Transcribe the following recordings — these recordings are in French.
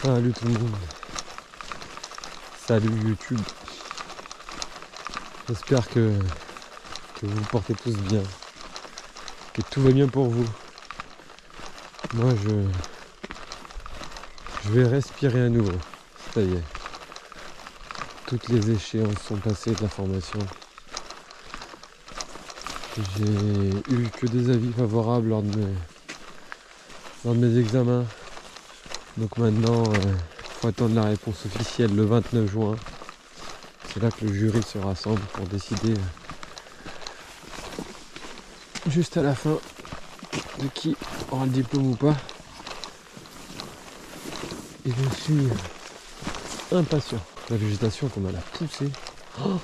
Salut tout le monde. Salut YouTube. J'espère que vous vous portez tous bien. Que tout va bien pour vous. Moi je vais respirer à nouveau. Ça y est. Toutes les échéances sont passées de la formation. J'ai eu que des avis favorables lors de mes examens. Donc maintenant, faut attendre la réponse officielle le 29 juin. C'est là que le jury se rassemble pour décider juste à la fin de qui aura le diplôme ou pas. Et je suis impatient. La végétation qu'on a la poussée. Oh,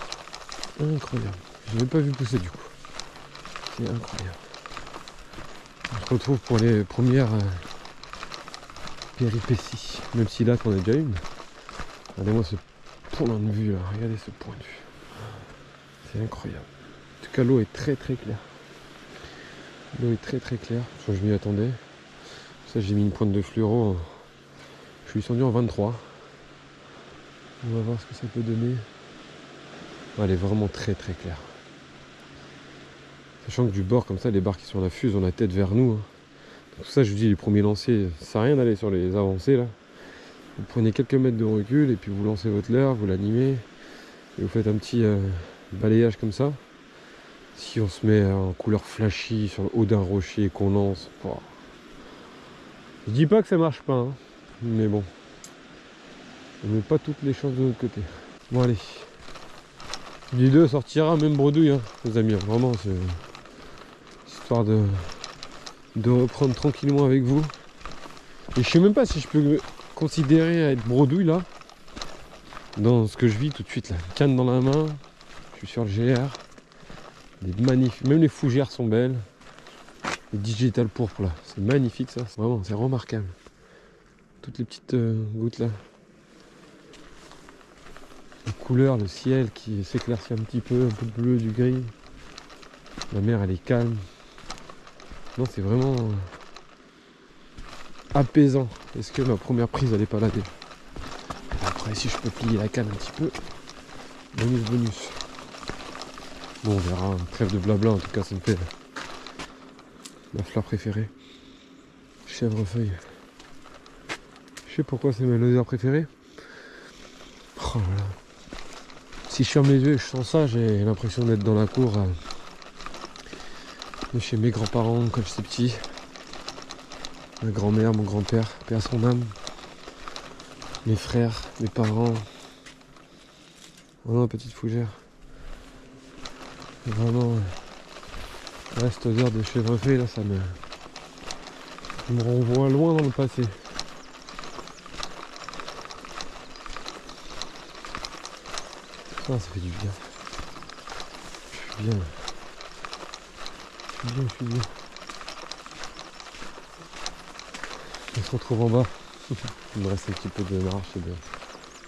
incroyable. Je n'ai pas vu pousser du coup. C'est incroyable. On se retrouve pour les premières péripéties. Même si là, qu'on a déjà une. Regardez-moi ce point de vue là. Regardez ce point de vue. C'est incroyable. En tout cas, l'eau est très très claire. L'eau est très très claire. Je m'y attendais. Ça, j'ai mis une pointe de fluoro. Je suis descendu en 23. On va voir ce que ça peut donner. Elle est vraiment très très claire. Sachant que du bord comme ça, les barres qui sont à la fuse ont la tête vers nous. Donc pour ça, je vous dis, les premiers lancers, ça sert à rien d'aller sur les avancées là. Vous prenez quelques mètres de recul et puis vous lancez votre leurre, vous l'animez et vous faites un petit balayage comme ça. Si on se met en couleur flashy sur le haut d'un rocher qu'on lance, oh. Je dis pas que ça marche pas, hein, mais bon, on met pas toutes les chances de notre côté. Bon allez, l'idée sortira même bredouille, hein, les amis. Vraiment, c'est histoire de reprendre tranquillement avec vous. Et je sais même pas si je peux me considérer à être bredouille là, dans ce que je vis tout de suite là. Canne dans la main, je suis sur le GR. Des magnifiques, même les fougères sont belles. Les digital pourpres là, c'est magnifique ça. Vraiment, c'est remarquable. Toutes les petites gouttes là. Les couleurs, le ciel qui s'éclaircit un petit peu, un peu de bleu, du gris. La mer elle est calme. Non, c'est vraiment apaisant. Est-ce que ma première prise elle est pas là déjà? Après, si je peux plier la canne un petit peu, bonus. Bon, on verra. Trêve de blabla, en tout cas, ça me fait ma fleur préférée. Chèvrefeuille. Je sais pourquoi c'est ma lozère préférée. Oh là là. Si je ferme les yeux et je sens ça, j'ai l'impression d'être dans la cour de chez mes grands-parents quand j'étais petit. Ma grand-mère, mon grand-père, paix à son âme. Mes frères, mes parents. Vraiment, petite fougère. Vraiment, cette odeur de chèvrefeuille là, ça me renvoie loin dans le passé. Ah, ça fait du bien. Je suis bien. On se retrouve en bas. Il me reste un petit peu de marche et de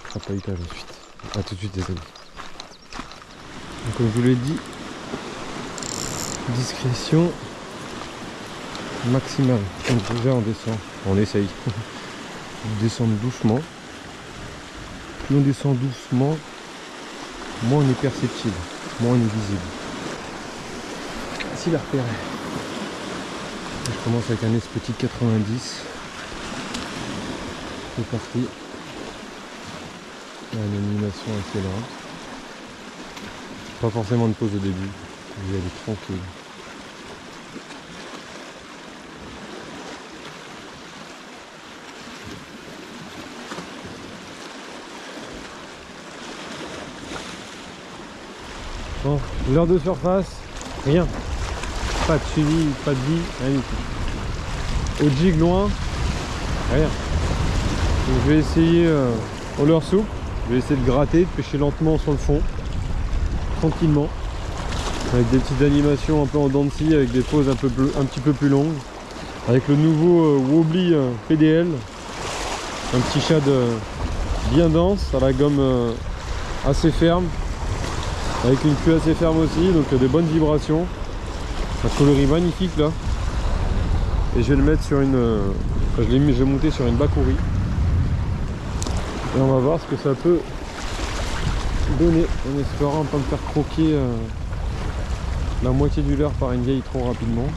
crapahutage ensuite. A tout de suite les amis. Donc, comme je vous l'ai dit, discrétion maximale. Donc déjà on descend, on essaye de descendre doucement. Plus on descend doucement, moins on est perceptible, moins on est visible. Facile à repérer. Je commence avec un S-Petit 90. C'est parti. Une animation assez lente. Pas forcément de pause au début. Vous allez tranquille. Bon, l'heure de surface, rien. Pas de suivi, pas de vie, rien du tout. Au jig loin, rien. Donc, je vais essayer au leurre souple. Je vais essayer de gratter, de pêcher lentement sur le fond. Tranquillement. Avec des petites animations un peu en dents de scie, avec des pauses un petit peu plus longues. Avec le nouveau Wobbly PDL. Un petit shad bien dense, à la gomme assez ferme. Avec une queue assez ferme aussi, donc des bonnes vibrations. Un coloris magnifique là. Et je vais le mettre sur une... je l'ai monté sur une Bakuri. Et on va voir ce que ça peut donner, en espérant pas me faire croquer la moitié du leurre par une vieille trop rapidement.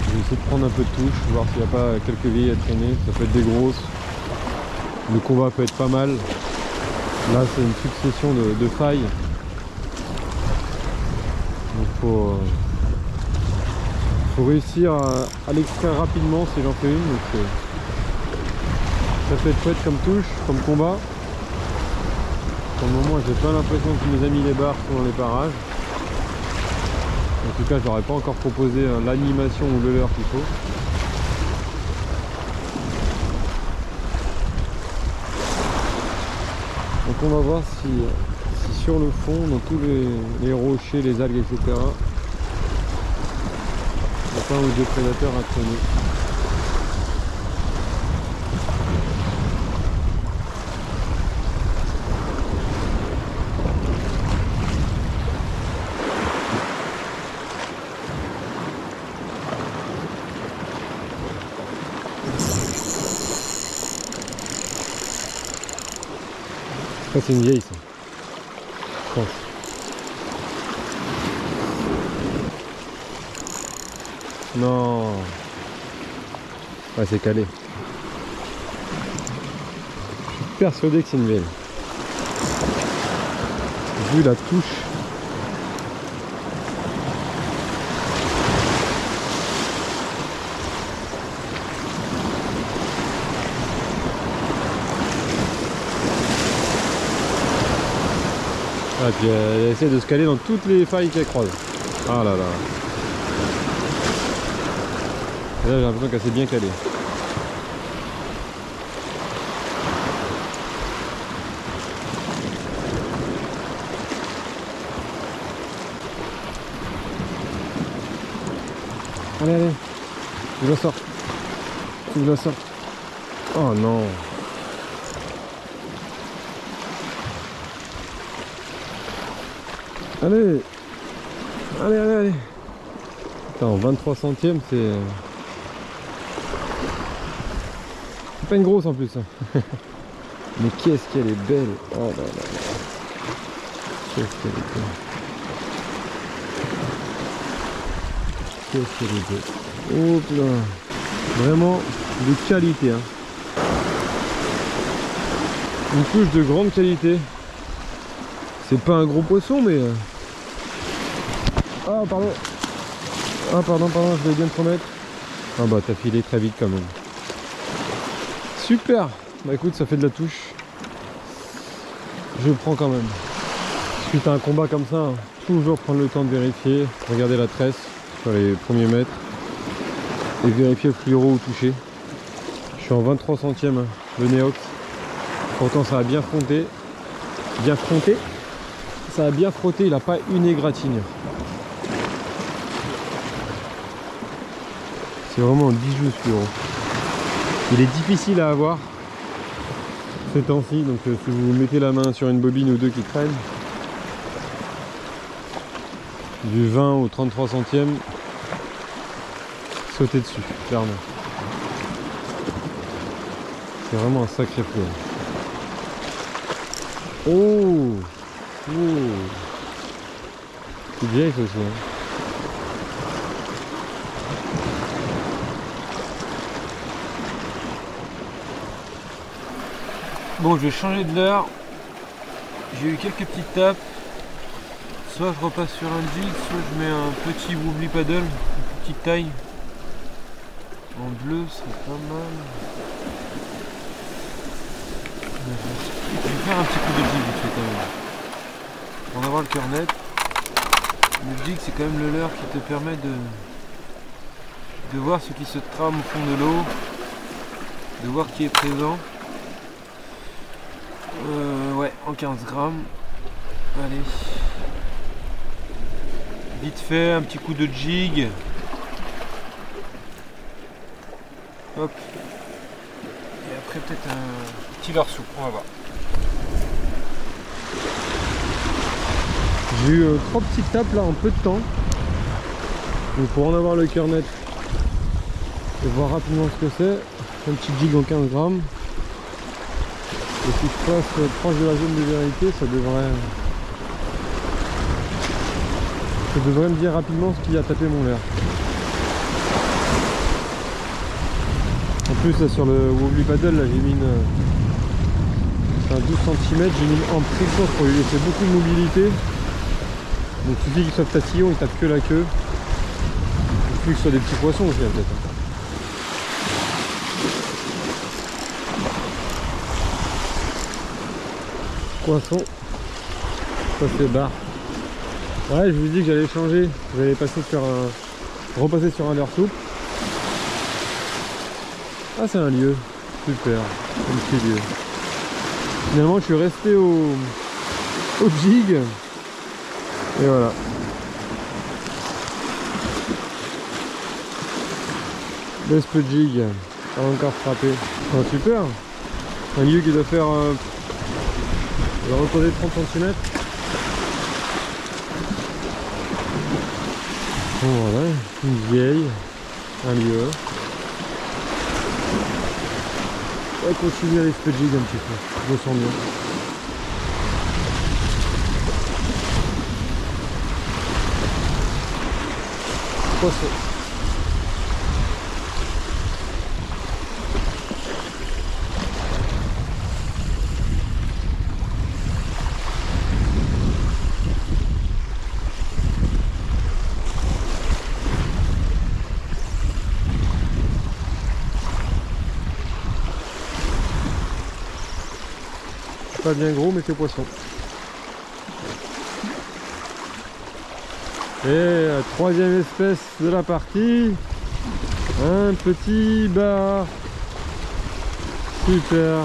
Je vais essayer de prendre un peu de touche, voir s'il n'y a pas quelques vieilles à traîner. Ça peut être des grosses. Le combat peut être pas mal. Là c'est une succession de failles. Donc faut réussir à l'extraire rapidement si j'en fais une. Donc, ça peut être chouette comme touche, comme combat. Pour le moment j'ai pas l'impression que mes amis les barres sont dans les parages. En tout cas je leur ai pas encore proposé l'animation ou le leurre qu'il faut. Donc on va voir si sur le fond, dans tous les rochers, les algues, etc. il n'y a pas un ou deux prédateurs à traîner. Ça c'est une vieille ça, je pense. Non. Ouais c'est calé. Je suis persuadé que c'est une vieille. Vu la touche. Ah, puis elle essaie de se caler dans toutes les failles qu'elle croise. Ah là là. Et là j'ai l'impression qu'elle s'est bien calée. Allez, allez. Tu la sors. Tu la sors. Oh non. Allez. Allez, allez, allez. Putain, en 23 centièmes, c'est pas une grosse en plus. Hein. Mais qu'est-ce qu'elle est belle. Oh là là là. Qu'est-ce qu'elle est belle. Qu'est-ce qu'elle est belle. Hop là. Vraiment de qualité. Hein. Une touche de grande qualité. C'est pas un gros poisson mais... Ah pardon. Ah pardon, je vais bien te remettre. Ah bah t'as filé très vite quand même. Super. Bah écoute, ça fait de la touche. Je prends quand même. Suite à un combat comme ça, hein, toujours prendre le temps de vérifier, regarder la tresse sur les premiers mètres et vérifier le fluoro au toucher. Je suis en 23 centièmes, hein, le Neox. Pourtant ça a bien fronté. Bien fronté. Ça a bien frotté, il n'a pas une égratignure. C'est vraiment un bijou ce fluoro. Il est difficile à avoir ces temps-ci, donc si vous mettez la main sur une bobine ou deux qui traînent, du 20 au 33 centièmes, sautez dessus, clairement. C'est vraiment un sacré fluoro. Oh, oh. C'est vieille ça aussi. Hein. Bon, je vais changer de leurre. J'ai eu quelques petites tapes. Soit je repasse sur un jig, soit je mets un petit wobbly paddle, une petite taille. En bleu, c'est pas mal. Je vais faire un petit coup de jig vite fait quand même. Pour en avoir le cœur net. Le jig c'est quand même le leurre qui te permet de voir ce qui se trame au fond de l'eau. De voir qui est présent. Ouais, en 15 grammes. Allez. Vite fait, un petit coup de jig. Hop. Et après peut-être un petit leurre souple, on va voir. J'ai eu 3 petites tapes là en peu de temps. Donc pour en avoir le cœur net et voir rapidement ce que c'est, Un petit jig en 15 grammes. Et si je passe proche de la zone de vérité, ça devrait me dire rapidement ce qui a tapé mon leurre. En plus là sur le wobbly paddle, là j'ai mis un 12 cm, j'ai mis une hampe très courte pour lui laisser beaucoup de mobilité. Donc il suffit qu'il soit tatillon, il tape que la queue. Il suffit que ce soit des petits poissons aussi peut-être. Poisson, ça c'est barre. Ouais, je vous dis que j'allais changer, j'allais passer sur repasser sur un leurre souple. Ah, c'est un lieu, super, un petit lieu. Finalement je suis resté au jig et voilà. L'espe jig a encore frappé. Ah, super, un lieu qui doit faire on va recoller 30 cm. Bon, voilà, une vieille, un lieu. On va continuer à l'espe jig un petit peu, je me sens bien. Poisson. Pas bien gros, mais c'est poisson. Et la troisième espèce de la partie, un petit bar. Super.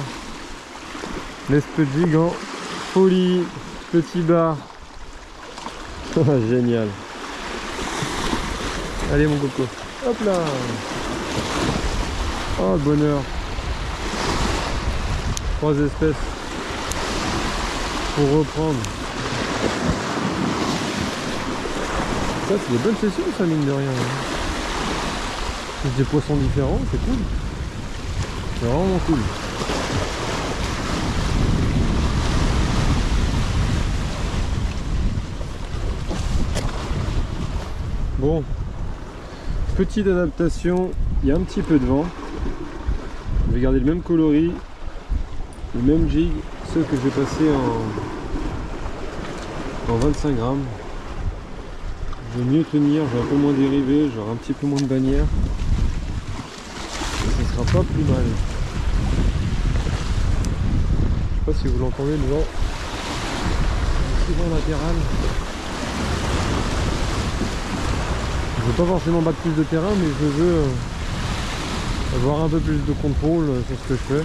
L'espe jig en folie. Petit bar. Génial. Allez mon coco. Hop là. Oh le bonheur. 3 espèces. Pour reprendre. Ça c'est des bonnes sessions ça mine de rien. C'est des poissons différents, c'est cool. C'est vraiment cool. Bon. Petite adaptation, il y a un petit peu de vent. Je vais garder le même coloris, le même jig. Sauf que je vais passer en 25 grammes. Je vais mieux tenir, je vais un peu moins dériver, j'aurai un petit peu moins de bannière. Et ce sera pas plus mal. Je sais pas si vous l'entendez le vent. Le vent latéral. Je veux pas forcément battre plus de terrain, mais je veux avoir un peu plus de contrôle sur ce que je fais.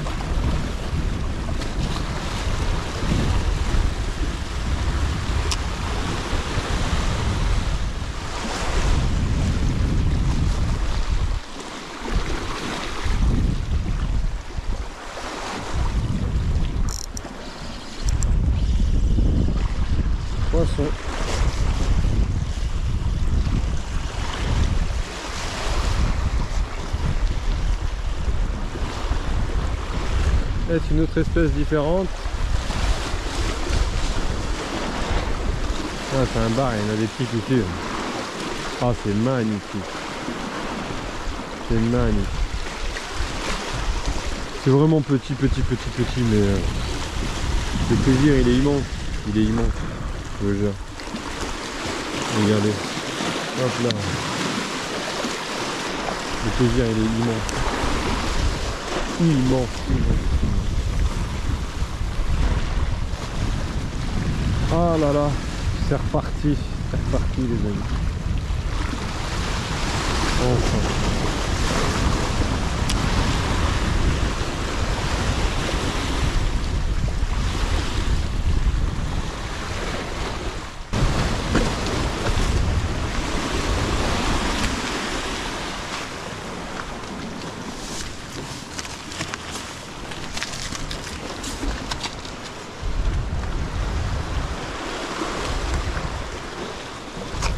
Poisson. C'est une autre espèce différente. Ah, c'est un bar, il y en a des petits qui suivent. Ah, c'est magnifique. C'est magnifique. C'est vraiment petit, mais le plaisir il est immense. Il est immense. Je veux dire. Regardez. Hop là. Le plaisir il est immense. Immense. Ah là là, c'est reparti les amis. Enfin.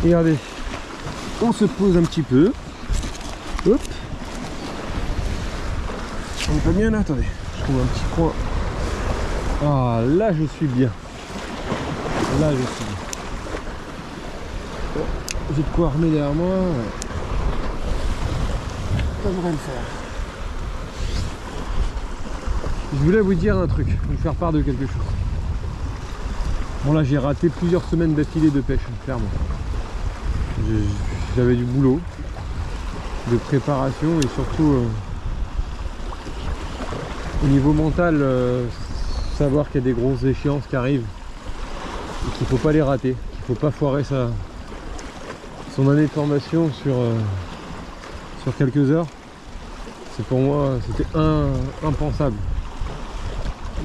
Regardez, on se pose un petit peu. Hop. On est pas bien là, attendez, je trouve un petit coin. Ah là je suis bien. Là je suis bien. Bon, j'ai de quoi armer derrière moi. Ça devrait le faire. Je voulais vous dire un truc, vous faire part de quelque chose. Bon là j'ai raté plusieurs semaines d'affilée de pêche, clairement. J'avais du boulot, de préparation et surtout au niveau mental, savoir qu'il y a des grosses échéances qui arrivent et qu'il ne faut pas les rater, qu'il ne faut pas foirer son année de formation sur quelques heures. C'est pour moi, c'était impensable.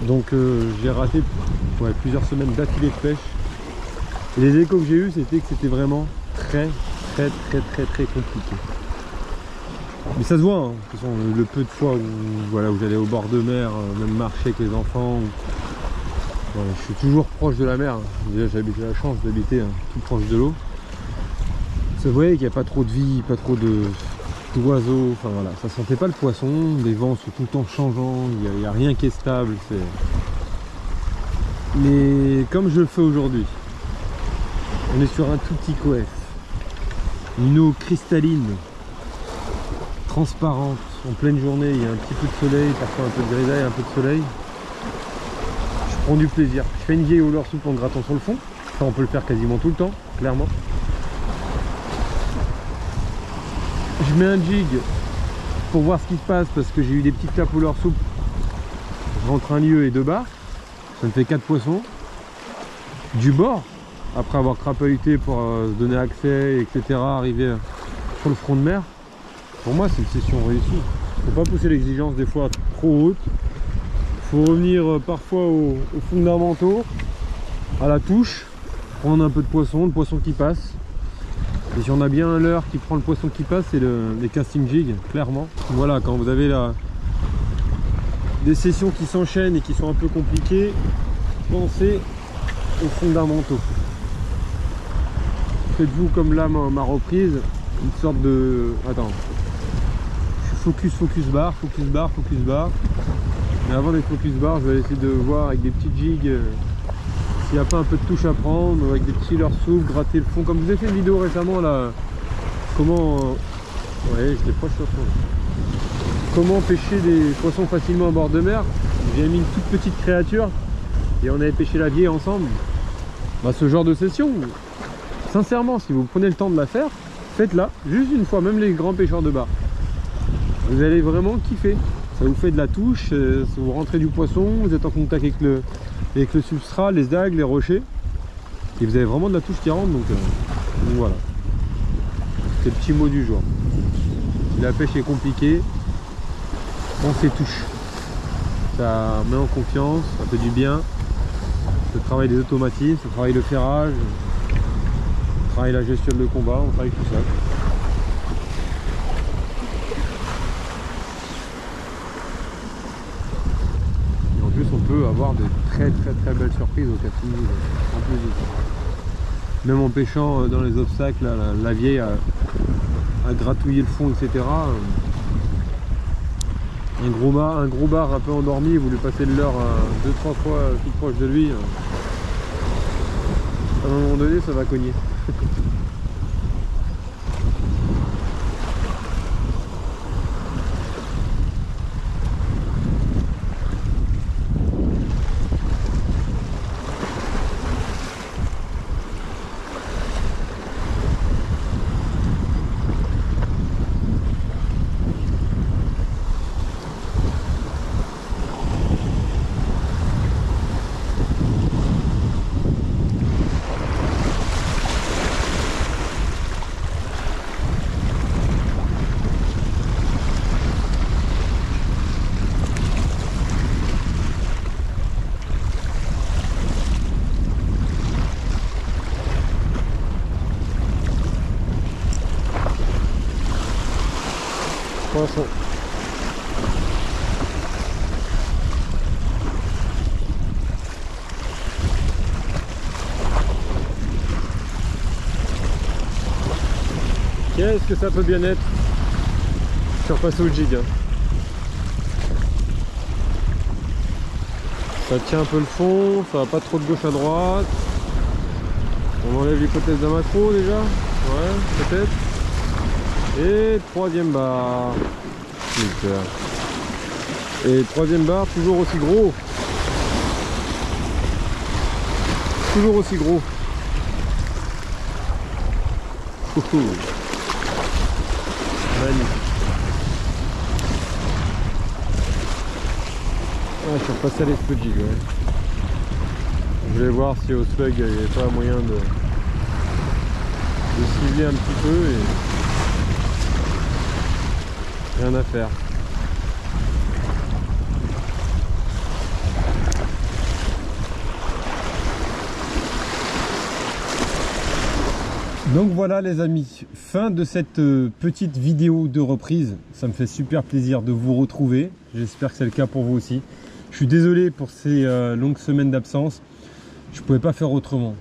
Donc j'ai raté plusieurs semaines d'affilée de pêche. Et les échos que j'ai eu, c'était que c'était vraiment très compliqué. Mais ça se voit, hein. De toute façon, le peu de fois où j'allais au bord de mer, même marcher avec les enfants. Je suis toujours proche de la mer. Déjà j'ai la chance d'habiter tout proche de l'eau. Ça voyait qu'il n'y a pas trop de vie, pas trop d'oiseaux. Enfin voilà, ça sentait pas le poisson. Les vents sont tout le temps changeants. Il n'y a rien qui est stable. Mais comme je le fais aujourd'hui, on est sur un tout petit coef. Une eau cristalline, transparente, en pleine journée, il y a un petit peu de soleil, parfois un peu de grisaille, un peu de soleil. Je prends du plaisir. Je fais une vieille hauler souple en grattant sur le fond. Ça on peut le faire quasiment tout le temps, clairement. Je mets un jig pour voir ce qui se passe parce que j'ai eu des petites clapes hauler souple. Je rentre un lieu et 2 barres. Ça me fait 4 poissons. Du bord, après avoir crapahuté pour se donner accès, etc., arriver sur le front de mer. Pour moi, c'est une session réussie. Il ne faut pas pousser l'exigence des fois trop haute. Il faut revenir parfois aux fondamentaux, à la touche, prendre un peu de poisson, le poisson qui passe. Et si on a bien un leurre qui prend le poisson qui passe, c'est les casting jigs, clairement. Voilà, quand vous avez des sessions qui s'enchaînent et qui sont un peu compliquées, pensez aux fondamentaux. Faites-vous comme là ma reprise, une sorte de... Attends. Focus bar. Mais avant d'être focus bar, je vais essayer de voir avec des petites jigs s'il n'y a pas un peu de touche à prendre, avec des petits leurres souples, gratter le fond. Comme je vous ai fait une vidéo récemment là, comment... ouais, j'étais proche sur le fond. Comment pêcher des poissons facilement à bord de mer. J'ai mis une toute petite créature et on avait pêché la vieille ensemble. Bah, ce genre de session, sincèrement, si vous prenez le temps de la faire, faites-la juste une fois, même les grands pêcheurs de bar. Vous allez vraiment kiffer. Ça vous fait de la touche, vous rentrez du poisson, vous êtes en contact avec le substrat, les algues, les rochers. Et vous avez vraiment de la touche qui rentre, donc voilà. C'est le petit mot du jour. Si la pêche est compliquée, pensez touche. Ça met en confiance, ça fait du bien. Ça travaille des automatismes, ça travaille le ferrage, ça travaille la gestion de combat, on travaille tout ça. On peut avoir de très belles surprises au casting en plus de ça. Même en pêchant dans les obstacles, la vieille a gratouillé le fond, etc. Un gros bar un peu endormi, vous lui passez le leurre 2-3 fois tout proche de lui. À un moment donné, ça va cogner. Poisson. Qu'est-ce que ça peut bien être? Je suis repassé au jig. Ça tient un peu le fond, ça va pas trop de gauche à droite. On enlève l'hypothèse d'un macro déjà. Ouais, peut-être. Et troisième barre. Super. Et troisième barre, toujours aussi gros. Toujours aussi gros. Magnifique. Ah, je suis repassé à l'esprit jig, ouais. Je voulais voir si au slug il n'y avait pas moyen de cibler un petit peu et rien à faire. Donc voilà les amis, fin de cette petite vidéo de reprise. Ça me fait super plaisir de vous retrouver. J'espère que c'est le cas pour vous aussi. Je suis désolé pour ces longues semaines d'absence. Je ne pouvais pas faire autrement.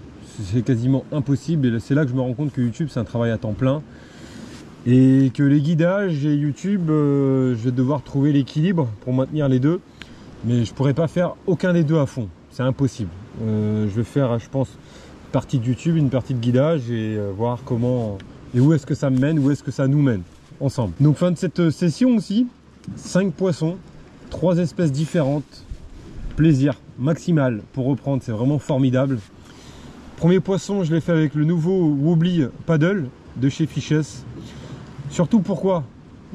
C'est quasiment impossible. Et c'est là que je me rends compte que YouTube, c'est un travail à temps plein. Et que les guidages et YouTube, je vais devoir trouver l'équilibre pour maintenir les deux. Mais je ne pourrais pas faire aucun des deux à fond. C'est impossible. Je vais faire, je pense, partie de YouTube, une partie de guidage et voir comment et où est-ce que ça me mène, où est-ce que ça nous mène ensemble. Donc fin de cette session aussi, 5 poissons, 3 espèces différentes, plaisir maximal pour reprendre, c'est vraiment formidable. Premier poisson, je l'ai fait avec le nouveau Wobbly Paddle de chez Fishes. Surtout pourquoi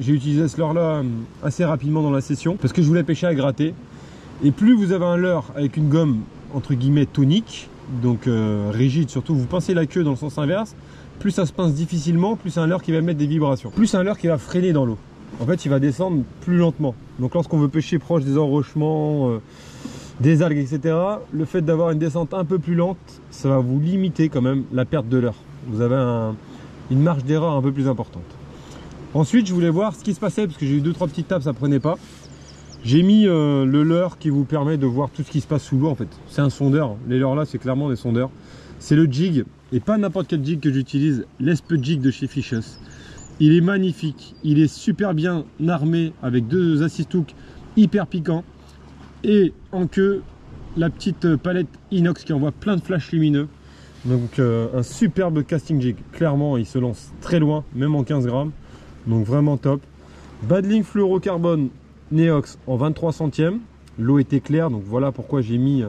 j'ai utilisé ce leurre là assez rapidement dans la session, parce que je voulais pêcher à gratter. Et plus vous avez un leurre avec une gomme entre guillemets tonique, donc rigide, surtout vous pincez la queue dans le sens inverse, plus ça se pince difficilement, plus c'est un leurre qui va mettre des vibrations, plus c'est un leurre qui va freiner dans l'eau. En fait il va descendre plus lentement. Donc lorsqu'on veut pêcher proche des enrochements, des algues, etc., le fait d'avoir une descente un peu plus lente, ça va vous limiter quand même la perte de leurre. Vous avez une marge d'erreur un peu plus importante. Ensuite je voulais voir ce qui se passait, parce que j'ai eu 2-3 petites tapes, ça prenait pas. J'ai mis le leurre qui vous permet de voir tout ce qui se passe sous l'eau en fait. C'est un sondeur, les leurres là c'est clairement des sondeurs. C'est le jig, et pas n'importe quel jig que j'utilise, l'Espe Jig de chez Fishes. Il est magnifique, il est super bien armé avec 2 assist hooks hyper piquants. Et en queue, la petite palette inox qui envoie plein de flashs lumineux. Donc un superbe casting jig. Clairement il se lance très loin, même en 15 grammes. Donc vraiment top. Badling fluorocarbone Neox en 23 centièmes. L'eau était claire, donc voilà pourquoi j'ai mis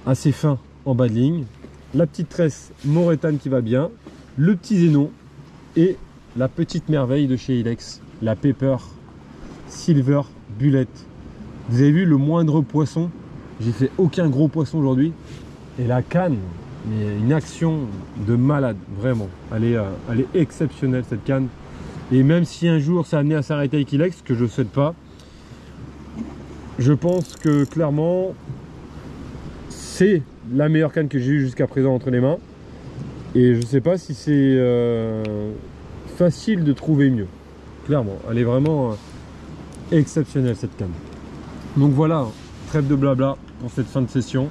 assez fin en badling. La petite tresse Morétane qui va bien. Le petit Zénon. Et la petite merveille de chez Ilex, la Pepper Silver Bullet. Vous avez vu le moindre poisson. J'ai fait aucun gros poisson aujourd'hui. Et la canne, mais une action de malade, vraiment. Elle est exceptionnelle cette canne. Et même si un jour ça a amené à s'arrêter avec Ilex, que je ne souhaite pas, je pense que clairement c'est la meilleure canne que j'ai eue jusqu'à présent entre les mains. Et je ne sais pas si c'est facile de trouver mieux. Clairement, elle est vraiment exceptionnelle cette canne. Donc voilà, trêve de blabla pour cette fin de session.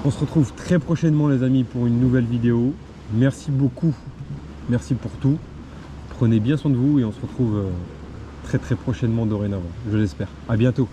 On se retrouve très prochainement les amis pour une nouvelle vidéo. Merci beaucoup, merci pour tout. Prenez bien soin de vous et on se retrouve très prochainement dorénavant, je l'espère. À bientôt.